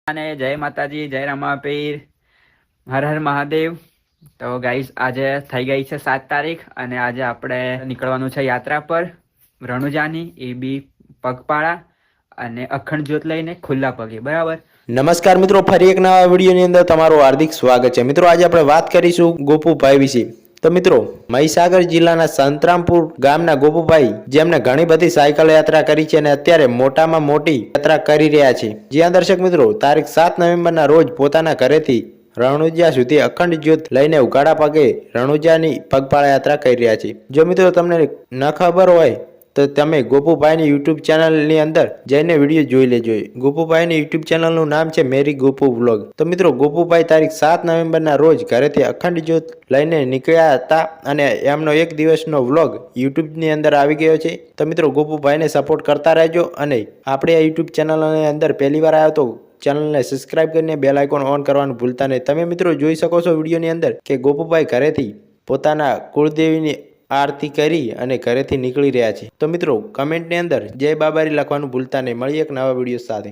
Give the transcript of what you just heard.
અને જય માતાજી, જય રમાપીર, હર હર મહાદેવ. તો ગાઈસ, આજે થઈ ગઈ છે 7 તારીખ અને આજે આપણે નીકળવાનું છે યાત્રા પર રણુજાની, એ બી પગપાળા અને અખંડ જ્યોત લઈને ખુલ્લા પગે. બરાબર. નમસ્કાર મિત્રો, ફરી એક નવા વિડીયોની અંદર તમારું હાર્દિક સ્વાગત છે. મિત્રો, આજે આપણે વાત કરીશું ગોપુભાઈ વિશે. તો મિત્રો, મહીસાગર જિલ્લાના સંતરામપુર ગામના ગોપુભાઈ, જેમને ઘણી બધી સાયકલ યાત્રા કરી છે અને અત્યારે મોટામાં મોટી યાત્રા કરી રહ્યા છે. જ્યાં દર્શક મિત્રો, તારીખ 7 નવેમ્બરના રોજ પોતાના ઘરેથી રણુજા સુધી અખંડ જ્યોત લઈને ઉઘાડા પગે રણુજાની પગપાળા યાત્રા કરી રહ્યા છે. જો મિત્રો તમને ન ખબર હોય તો તમે ગોપુભાઈની યુટ્યુબ ચેનલની અંદર જઈને વિડીયો જોઈ લેજો. ગોપુભાઈની યુટ્યુબ ચેનલનું નામ છે મેરી ગોપુ વ્લોગ. તો મિત્રો, ગોપુભાઈ તારીખ 7 નવેમ્બરના રોજ ઘરેથી અખંડ જ્યોત લઈને નીકળ્યા હતા અને એમનો એક દિવસનો વ્લોગ યુટ્યુબની અંદર આવી ગયો છે. તો મિત્રો, ગોપુભાઈને સપોર્ટ કરતા રહેજો અને આપણે આ યુટ્યુબ ચેનલની અંદર પહેલી વાર આવ્યો તો ચેનલને સબસ્ક્રાઇબ કરીને બેલ આઇકોન ઓન કરવાનું ભૂલતા નહીં. તમે મિત્રો જોઈ શકો છો વિડીયોની અંદર કે ગોપુભાઈ ઘરેથી પોતાના કુળદેવીની આરતી કરી અને ઘરેથી નીકળી રહ્યા છે. તો મિત્રો, કમેન્ટની અંદર જય બાબારી લખવાનું ભૂલતા નહીં. મળીએ એક નવા વિડીયો સાથે.